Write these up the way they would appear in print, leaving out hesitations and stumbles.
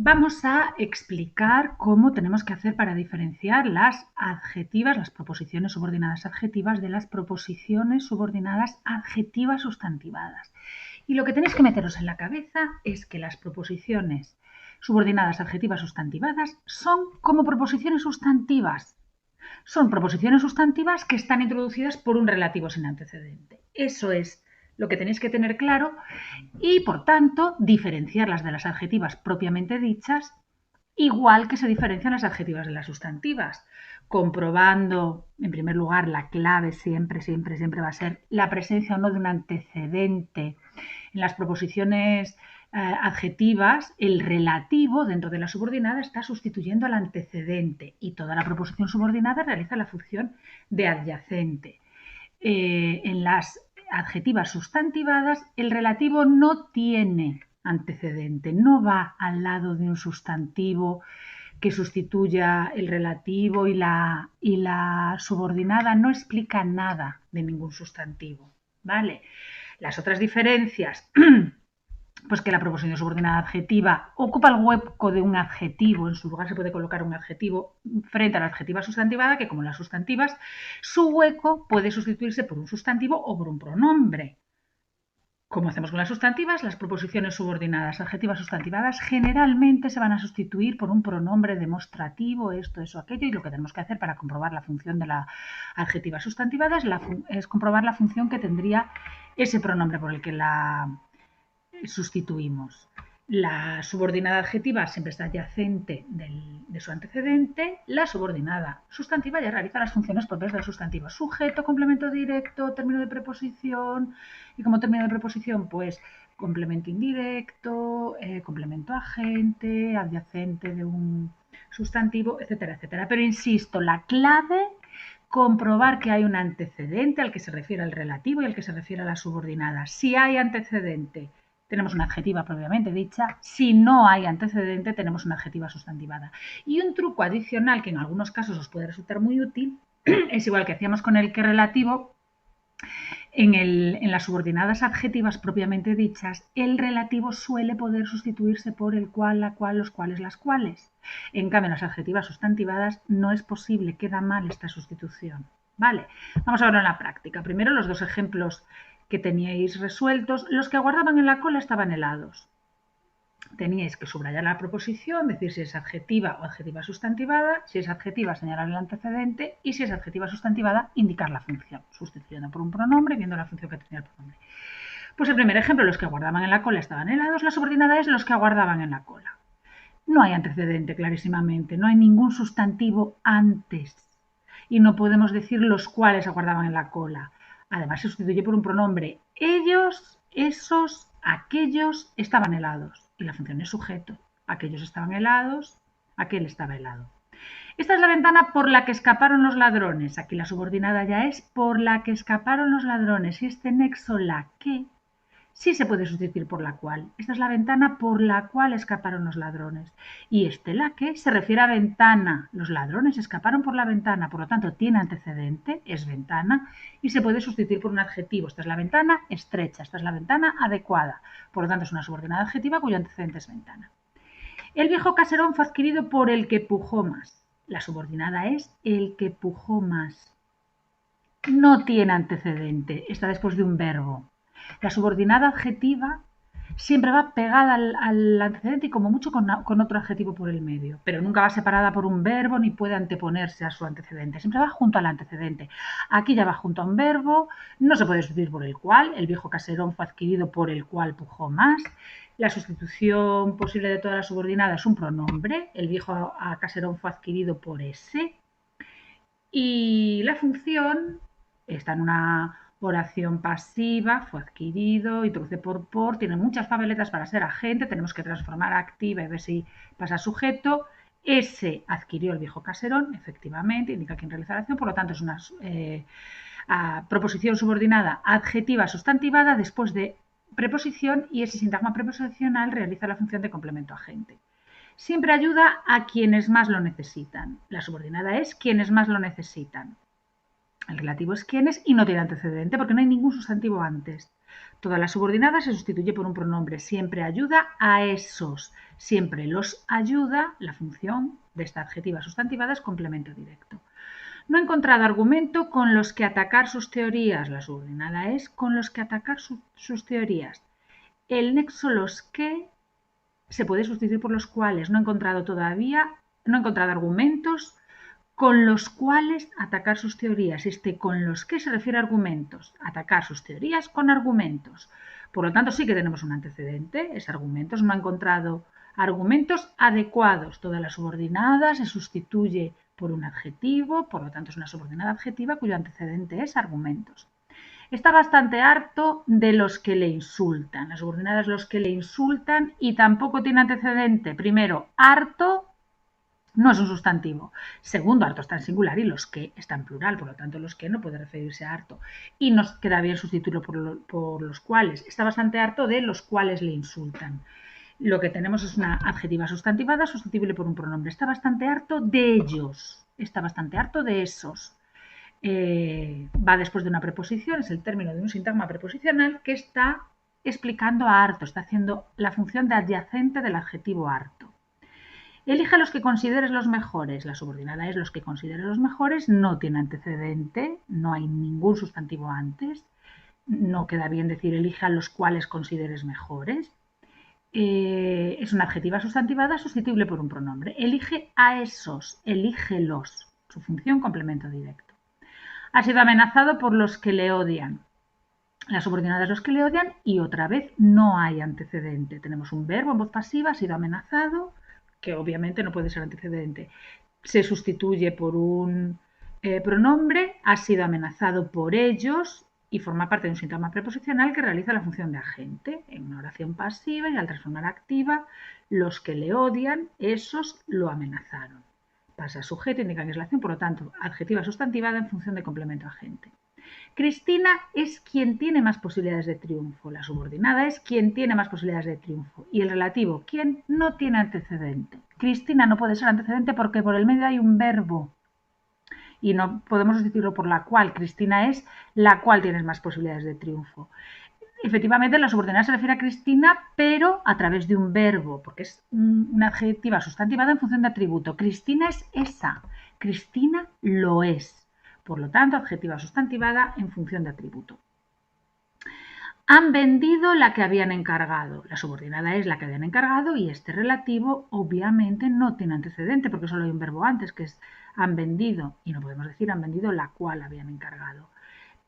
Vamos a explicar cómo tenemos que hacer para diferenciar las adjetivas, las proposiciones subordinadas adjetivas de las proposiciones subordinadas adjetivas sustantivadas. Y lo que tenéis que meteros en la cabeza es que las proposiciones subordinadas adjetivas sustantivadas son como proposiciones sustantivas. Son proposiciones sustantivas que están introducidas por un relativo sin antecedente. Eso es lo que tenéis que tener claro y, por tanto, diferenciarlas de las adjetivas propiamente dichas, igual que se diferencian las adjetivas de las sustantivas, comprobando, en primer lugar, la clave siempre va a ser la presencia o no de un antecedente. En las proposiciones adjetivas, el relativo dentro de la subordinada está sustituyendo al antecedente y toda la proposición subordinada realiza la función de adyacente. En las adjetivas sustantivadas, el relativo no tiene antecedente, no va al lado de un sustantivo que sustituya el relativo y la subordinada no explica nada de ningún sustantivo, ¿vale? Las otras diferencias, pues que la proposición subordinada adjetiva ocupa el hueco de un adjetivo, en su lugar se puede colocar un adjetivo frente a la adjetiva sustantivada, que como las sustantivas, su hueco puede sustituirse por un sustantivo o por un pronombre. Como hacemos con las sustantivas, las proposiciones subordinadas adjetivas sustantivadas generalmente se van a sustituir por un pronombre demostrativo, esto, eso, aquello, y lo que tenemos que hacer para comprobar la función de la adjetiva sustantivada es comprobar la función que tendría ese pronombre por el que la sustituimos. La subordinada adjetiva siempre está adyacente de su antecedente. La subordinada sustantiva ya realiza las funciones propias del sustantivo. Sujeto, complemento directo, término de preposición. Y como término de preposición, pues complemento indirecto, complemento agente, adyacente de un sustantivo, etcétera, etcétera. Pero insisto, la clave, comprobar que hay un antecedente al que se refiere el relativo y al que se refiere a la subordinada. Si hay antecedente, tenemos una adjetiva propiamente dicha. Si no hay antecedente, tenemos una adjetiva sustantivada. Y un truco adicional que en algunos casos os puede resultar muy útil es igual que hacíamos con el que relativo. En las subordinadas adjetivas propiamente dichas, el relativo suele poder sustituirse por el cual, la cual, los cuales, las cuales. En cambio, en las adjetivas sustantivadas no es posible, queda mal esta sustitución. Vale, vamos a verlo en la práctica. Primero los dos ejemplos que teníais resueltos. Los que aguardaban en la cola estaban helados. Teníais que subrayar la proposición, decir si es adjetiva o adjetiva sustantivada. Si es adjetiva, señalar el antecedente. Y si es adjetiva sustantivada, indicar la función, sustituyendo por un pronombre, viendo la función que tenía el pronombre. Pues el primer ejemplo, los que aguardaban en la cola estaban helados. La subordinada es los que aguardaban en la cola. No hay antecedente, clarísimamente. No hay ningún sustantivo antes. Y no podemos decir los cuales aguardaban en la cola. Además, se sustituye por un pronombre. Ellos, esos, aquellos estaban helados. Y la función es sujeto. Aquellos estaban helados, aquel estaba helado. Esta es la ventana por la que escaparon los ladrones. Aquí la subordinada ya es por la que escaparon los ladrones. Y este nexo, la que, sí se puede sustituir por la cual. Esta es la ventana por la cual escaparon los ladrones. Y este la que se refiere a ventana. Los ladrones escaparon por la ventana, por lo tanto tiene antecedente, es ventana, y se puede sustituir por un adjetivo. Esta es la ventana estrecha, esta es la ventana adecuada. Por lo tanto es una subordinada adjetiva cuyo antecedente es ventana. El viejo caserón fue adquirido por el que pujó más. La subordinada es el que pujó más. No tiene antecedente, está después de un verbo. La subordinada adjetiva siempre va pegada al antecedente y como mucho con otro adjetivo por el medio, pero nunca va separada por un verbo ni puede anteponerse a su antecedente, siempre va junto al antecedente. Aquí ya va junto a un verbo, no se puede sustituir por el cual, el viejo caserón fue adquirido por el cual pujó más. La sustitución posible de toda la subordinada es un pronombre, el viejo caserón fue adquirido por ese. Y la función está en una oración pasiva, fue adquirido, introduce por, tiene muchas papeletas para ser agente, tenemos que transformar a activa y ver si pasa a sujeto. Ese adquirió el viejo caserón, efectivamente, indica quién realiza la acción, por lo tanto es una proposición subordinada adjetiva sustantivada después de preposición y ese sintagma preposicional realiza la función de complemento agente. Siempre ayuda a quienes más lo necesitan. La subordinada es quienes más lo necesitan. El relativo es quienes y no tiene antecedente porque no hay ningún sustantivo antes. Toda la subordinada se sustituye por un pronombre. Siempre ayuda a esos. Siempre los ayuda. La función de esta adjetiva sustantivada es complemento directo. No he encontrado argumento con los que atacar sus teorías. La subordinada es con los que atacar sus teorías. El nexo los que se puede sustituir por los cuales. No he encontrado argumentos con los cuales atacar sus teorías. Con los que se refiere a argumentos. Atacar sus teorías con argumentos. Por lo tanto, sí que tenemos un antecedente, es argumentos. No he encontrado argumentos adecuados. Toda la subordinada se sustituye por un adjetivo, por lo tanto es una subordinada adjetiva cuyo antecedente es argumentos. Está bastante harto de los que le insultan. La subordinada es los que le insultan y tampoco tiene antecedente. Primero, harto no es un sustantivo. Segundo, harto está en singular y los que está en plural, por lo tanto los que no puede referirse a harto. Y nos queda bien sustituirlo por los cuales. Está bastante harto de los cuales le insultan. Lo que tenemos es una adjetiva sustantivada sustituible por un pronombre. Está bastante harto de ellos. Está bastante harto de esos. Va después de una preposición, es el término de un sintagma preposicional que está explicando a harto, está haciendo la función de adyacente del adjetivo harto. Elige a los que consideres los mejores. La subordinada es los que consideres los mejores, no tiene antecedente, no hay ningún sustantivo antes. No queda bien decir elige a los cuales consideres mejores. Es una adjetiva sustantivada sustituible por un pronombre. Elige a esos, elígelos. Su función complemento directo. Ha sido amenazado por los que le odian. La subordinada es los que le odian y otra vez no hay antecedente. Tenemos un verbo en voz pasiva, ha sido amenazado, que obviamente no puede ser antecedente. Se sustituye por un pronombre, ha sido amenazado por ellos y forma parte de un sintagma preposicional que realiza la función de agente en una oración pasiva y al transformar activa, los que le odian, esos lo amenazaron. Pasa a sujeto, indica que es la acción, por lo tanto, adjetiva sustantivada en función de complemento agente. Cristina es quien tiene más posibilidades de triunfo. La subordinada es quien tiene más posibilidades de triunfo. Y el relativo, quien no tiene antecedente. Cristina no puede ser antecedente porque por el medio hay un verbo. Y no podemos sustituirlo por la cual. Cristina es la cual tiene más posibilidades de triunfo. Efectivamente, la subordinada se refiere a Cristina, pero a través de un verbo, porque es una adjetiva sustantivada en función de atributo. Cristina es esa. Cristina lo es. Por lo tanto, adjetiva sustantivada en función de atributo. Han vendido la que habían encargado. La subordinada es la que habían encargado y este relativo obviamente no tiene antecedente porque solo hay un verbo antes que es han vendido y no podemos decir han vendido la cual habían encargado.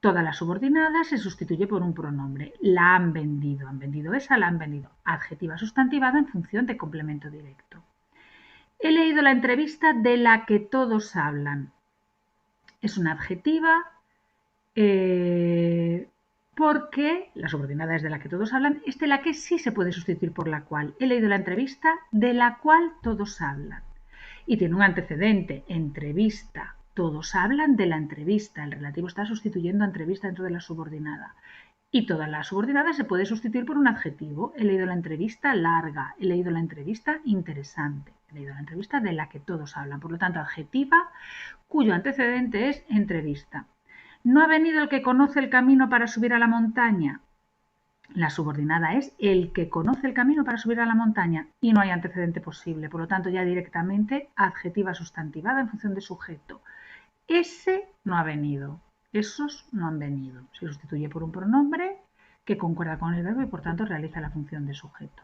Toda la subordinada se sustituye por un pronombre. La han vendido esa, la han vendido. Adjetiva sustantivada en función de complemento directo. He leído la entrevista de la que todos hablan. Es una adjetiva porque la subordinada es de la que todos hablan, la que sí se puede sustituir por la cual. He leído la entrevista de la cual todos hablan. Y tiene un antecedente, entrevista. Todos hablan de la entrevista. El relativo está sustituyendo a entrevista dentro de la subordinada. Y toda la subordinada se puede sustituir por un adjetivo. He leído la entrevista larga. He leído la entrevista interesante. He leído la entrevista de la que todos hablan. Por lo tanto, adjetiva cuyo antecedente es entrevista. ¿No ha venido el que conoce el camino para subir a la montaña? La subordinada es el que conoce el camino para subir a la montaña y no hay antecedente posible. Por lo tanto, ya directamente adjetiva sustantivada en función de sujeto. Ese no ha venido. Esos no han venido. Se sustituye por un pronombre que concuerda con el verbo y por tanto realiza la función de sujeto.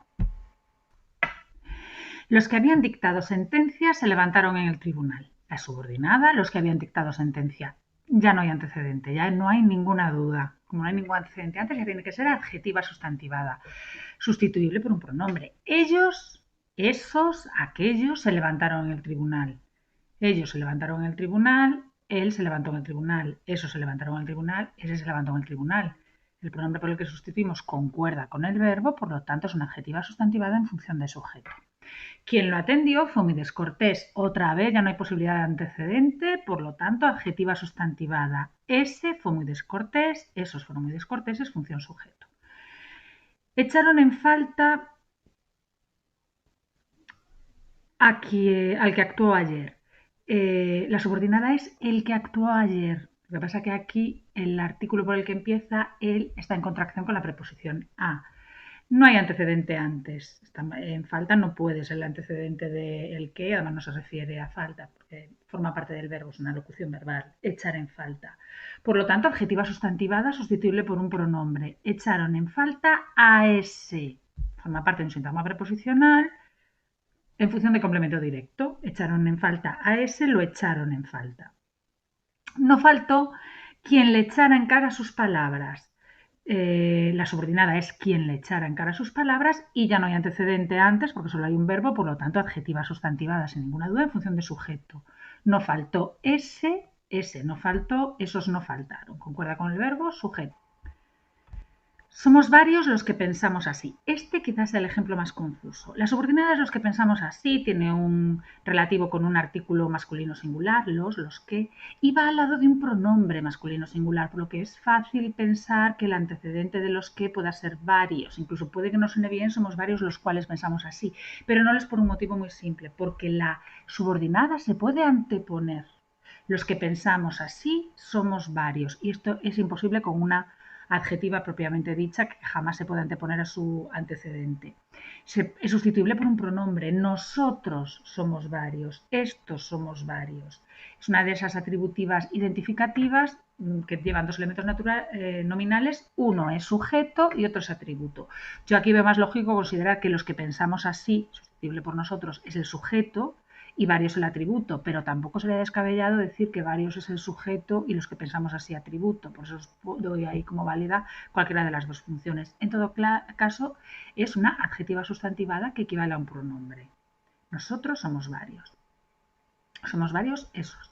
Los que habían dictado sentencia se levantaron en el tribunal. La subordinada, los que habían dictado sentencia. Ya no hay antecedente, ya no hay ninguna duda. Como no hay ningún antecedente antes, ya tiene que ser adjetiva sustantivada, sustituible por un pronombre. Ellos, esos, aquellos se levantaron en el tribunal. Ellos se levantaron en el tribunal, él se levantó en el tribunal, esos se levantaron en el tribunal, ese se levantó en el tribunal. El pronombre por el que sustituimos concuerda con el verbo, por lo tanto es una adjetiva sustantivada en función de sujeto. Quien lo atendió fue muy descortés. Otra vez ya no hay posibilidad de antecedente, por lo tanto, adjetiva sustantivada. Ese fue muy descortés, esos fueron muy descorteses, función sujeto. Echaron en falta al que actuó ayer. La subordinada es el que actuó ayer. Lo que pasa es que aquí el artículo por el que empieza, él, está en contracción con la preposición a. No hay antecedente antes. En falta no puede ser el antecedente de el que, además no se refiere a falta, porque forma parte del verbo, es una locución verbal. Echar en falta. Por lo tanto, adjetiva sustantivada sustituible por un pronombre. Echaron en falta a ese. Forma parte de un sintagma preposicional en función de complemento directo. Echaron en falta a ese, lo echaron en falta. No faltó quien le echara en cara sus palabras. La subordinada es quien le echara en cara sus palabras y ya no hay antecedente antes porque solo hay un verbo, por lo tanto adjetiva sustantivada sin ninguna duda en función de sujeto. No faltó ese no faltó, esos no faltaron. Concuerda con el verbo, sujeto. Somos varios los que pensamos así. Este quizás es el ejemplo más confuso. La subordinada es los que pensamos así, tiene un relativo con un artículo masculino singular, los que, y va al lado de un pronombre masculino singular, por lo que es fácil pensar que el antecedente de los que pueda ser varios. Incluso puede que no suene bien, somos varios los cuales pensamos así, pero no es por un motivo muy simple, porque la subordinada se puede anteponer. Los que pensamos así somos varios, y esto es imposible con una adjetiva propiamente dicha que jamás se puede anteponer a su antecedente. Es sustituible por un pronombre. Nosotros somos varios, estos somos varios. Es una de esas atributivas identificativas que llevan dos elementos nominales. Uno es sujeto y otro es atributo. Yo aquí veo más lógico considerar que los que pensamos así, sustituible por nosotros, es el sujeto y varios el atributo, pero tampoco sería descabellado decir que varios es el sujeto y los que pensamos así atributo, por eso os doy ahí como válida cualquiera de las dos funciones. En todo caso, es una adjetiva sustantivada que equivale a un pronombre. Nosotros somos varios. Somos varios esos.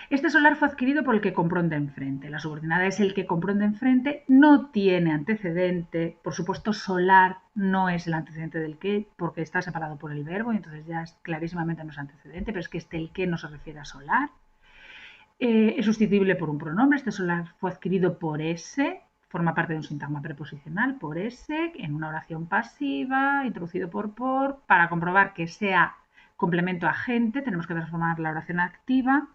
Este solar fue adquirido por el que compró de enfrente. La subordinada es el que compró de enfrente, no tiene antecedente. Por supuesto, solar no es el antecedente del que, porque está separado por el verbo, y entonces ya es clarísimamente no es antecedente, pero es que el que no se refiere a solar. Es sustituible por un pronombre. Este solar fue adquirido por ese, forma parte de un sintagma preposicional, por ese, en una oración pasiva, introducido por. Para comprobar que sea complemento agente, tenemos que transformar la oración activa.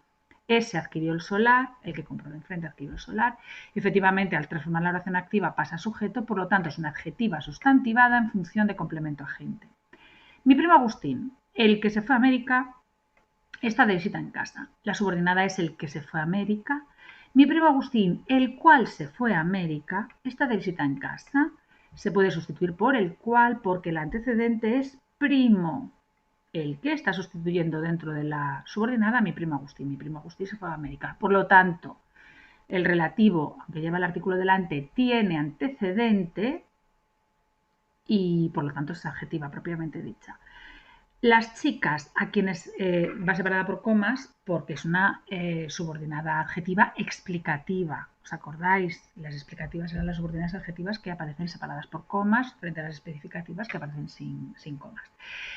Ese adquirió el solar, el que compró de enfrente adquirió el solar. Efectivamente, al transformar la oración activa pasa a sujeto, por lo tanto es una adjetiva sustantivada en función de complemento agente. Mi primo Agustín, el que se fue a América, está de visita en casa. La subordinada es el que se fue a América. Mi primo Agustín, el cual se fue a América, está de visita en casa. Se puede sustituir por el cual porque el antecedente es primo. El que está sustituyendo dentro de la subordinada a mi primo Agustín. Mi primo Agustín se fue a América. Por lo tanto, el relativo, aunque lleva el artículo delante, tiene antecedente y por lo tanto es adjetiva propiamente dicha. Las chicas, a quienes va separada por comas, porque es una subordinada adjetiva explicativa. ¿Os acordáis? Las explicativas eran las subordinadas adjetivas que aparecen separadas por comas frente a las especificativas que aparecen sin comas.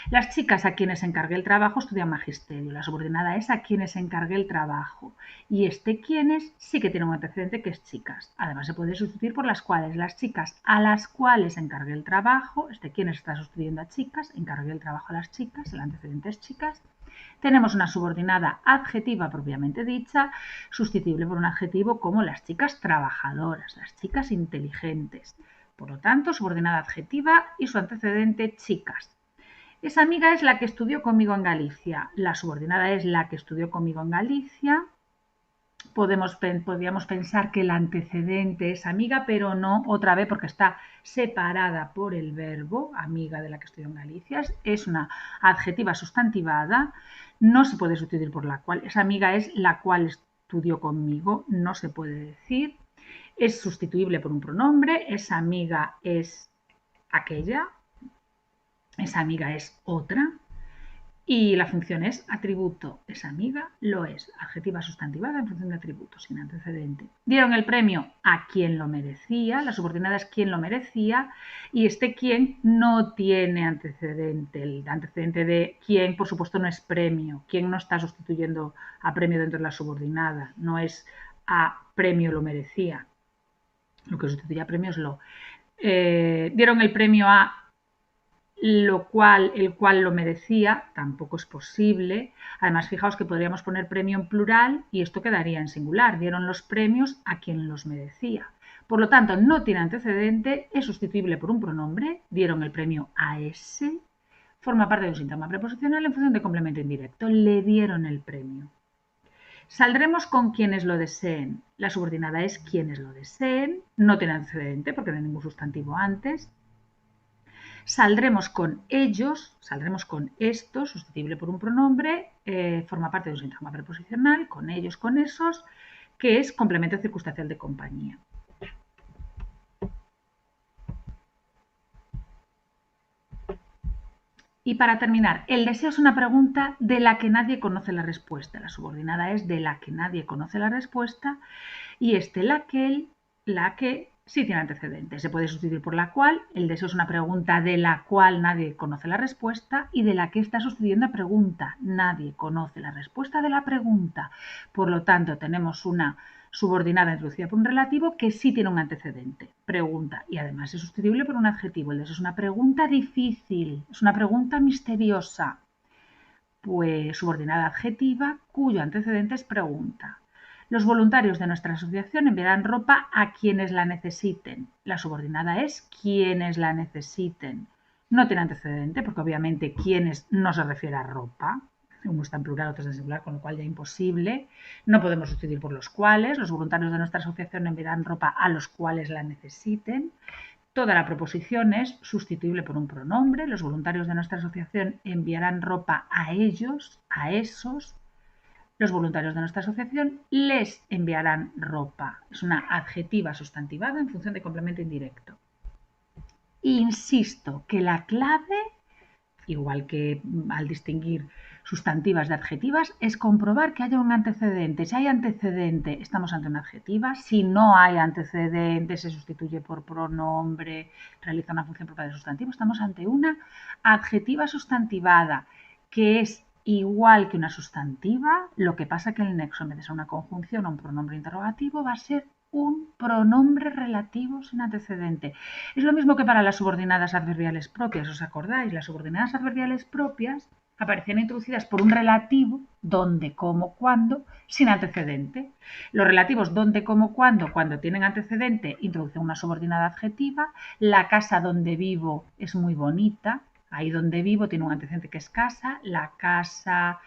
Las chicas a quienes encargué el trabajo estudian magisterio. La subordinada es a quienes encargué el trabajo. Y este quienes sí que tiene un antecedente que es chicas. Además se puede sustituir por las cuales. Las chicas a las cuales encargué el trabajo, este quienes está sustituyendo a chicas, encargué el trabajo a las chicas, el antecedente es chicas. Tenemos una subordinada adjetiva propiamente dicha, sustituible por un adjetivo como las chicas trabajadoras, las chicas inteligentes. Por lo tanto, subordinada adjetiva y su antecedente chicas. Esa amiga es la que estudió conmigo en Galicia. La subordinada es la que estudió conmigo en Galicia. Podríamos pensar que el antecedente es amiga, pero no otra vez porque está separada por el verbo, amiga de la que estudió en Galicia. Es una adjetiva sustantivada, no se puede sustituir por la cual. Esa amiga es la cual estudió conmigo, no se puede decir. Es sustituible por un pronombre, esa amiga es aquella, esa amiga es otra. Y la función es atributo. Esa amiga lo es. Adjetiva sustantivada en función de atributo, sin antecedente. Dieron el premio a quien lo merecía. La subordinada es quien lo merecía. Y este quien no tiene antecedente. El antecedente de quien, por supuesto, no es premio. Quien no está sustituyendo a premio dentro de la subordinada. No es a premio lo merecía. Lo que sustituye a premio es lo. Dieron el premio a el cual lo merecía, tampoco es posible. Además, fijaos que podríamos poner premio en plural y esto quedaría en singular. Dieron los premios a quien los merecía. Por lo tanto, no tiene antecedente, es sustituible por un pronombre, dieron el premio a ese, forma parte de un síntoma preposicional en función de complemento indirecto, le dieron el premio. Saldremos con quienes lo deseen. La subordinada es quienes lo deseen, no tiene antecedente porque no hay ningún sustantivo antes. Saldremos con ellos, saldremos con estos, sustituible por un pronombre, forma parte de un síntoma preposicional, con ellos, con esos, que es complemento circunstancial de compañía. Y para terminar, el deseo es una pregunta de la que nadie conoce la respuesta. La subordinada es de la que nadie conoce la respuesta y la que sí tiene antecedentes. Se puede sustituir por la cual. El deseo es una pregunta de la cual nadie conoce la respuesta y de la que está sustituyendo a pregunta. Nadie conoce la respuesta de la pregunta. Por lo tanto, tenemos una subordinada introducida por un relativo que sí tiene un antecedente, pregunta, y además es sustituible por un adjetivo. El deseo es una pregunta difícil, es una pregunta misteriosa, pues subordinada adjetiva cuyo antecedente es pregunta. Los voluntarios de nuestra asociación enviarán ropa a quienes la necesiten. La subordinada es quienes la necesiten. No tiene antecedente porque obviamente quienes no se refiere a ropa. Uno está en plural, otro está en singular, con lo cual ya imposible. No podemos sustituir por los cuales. Los voluntarios de nuestra asociación enviarán ropa a los cuales la necesiten. Toda la proposición es sustituible por un pronombre. Los voluntarios de nuestra asociación enviarán ropa a ellos, a esos. Los voluntarios de nuestra asociación les enviarán ropa. Es una adjetiva sustantivada en función de complemento indirecto. Insisto que la clave, igual que al distinguir sustantivas de adjetivas, es comprobar que haya un antecedente. Si hay antecedente, estamos ante una adjetiva. Si no hay antecedente, se sustituye por pronombre, realiza una función propia de sustantivo. Estamos ante una adjetiva sustantivada, que es igual que una sustantiva, lo que pasa que el nexo, en vez de ser una conjunción o un pronombre interrogativo, va a ser un pronombre relativo sin antecedente. Es lo mismo que para las subordinadas adverbiales propias, ¿os acordáis? Las subordinadas adverbiales propias aparecían introducidas por un relativo, donde, cómo, cuándo, sin antecedente. Los relativos donde, cómo, cuándo tienen antecedente, introducen una subordinada adjetiva. La casa donde vivo es muy bonita. Ahí donde vivo tiene un antecedente que es casa. La casa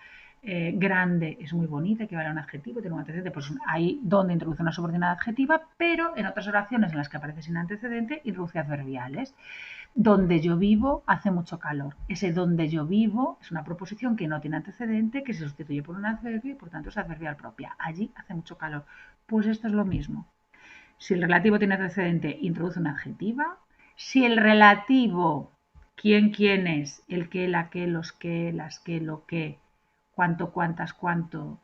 grande es muy bonita, equivale a un adjetivo, tiene un antecedente, pues ahí donde introduce una subordinada adjetiva, pero en otras oraciones en las que aparece sin antecedente introduce adverbiales. Donde yo vivo hace mucho calor. Ese donde yo vivo es una proposición que no tiene antecedente, que se sustituye por un adverbio y por tanto es adverbial propia. Allí hace mucho calor. Pues esto es lo mismo. Si el relativo tiene antecedente, introduce una adjetiva. Si el relativo, quién, quiénes, el qué, la qué, los qué, las qué, lo qué, cuánto, cuántas, cuánto,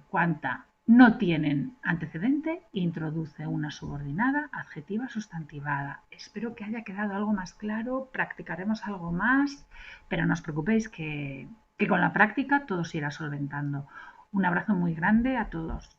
cuánta, no tienen antecedente, introduce una subordinada adjetiva sustantivada. Espero que haya quedado algo más claro, practicaremos algo más, pero no os preocupéis que con la práctica todo se irá solventando. Un abrazo muy grande a todos.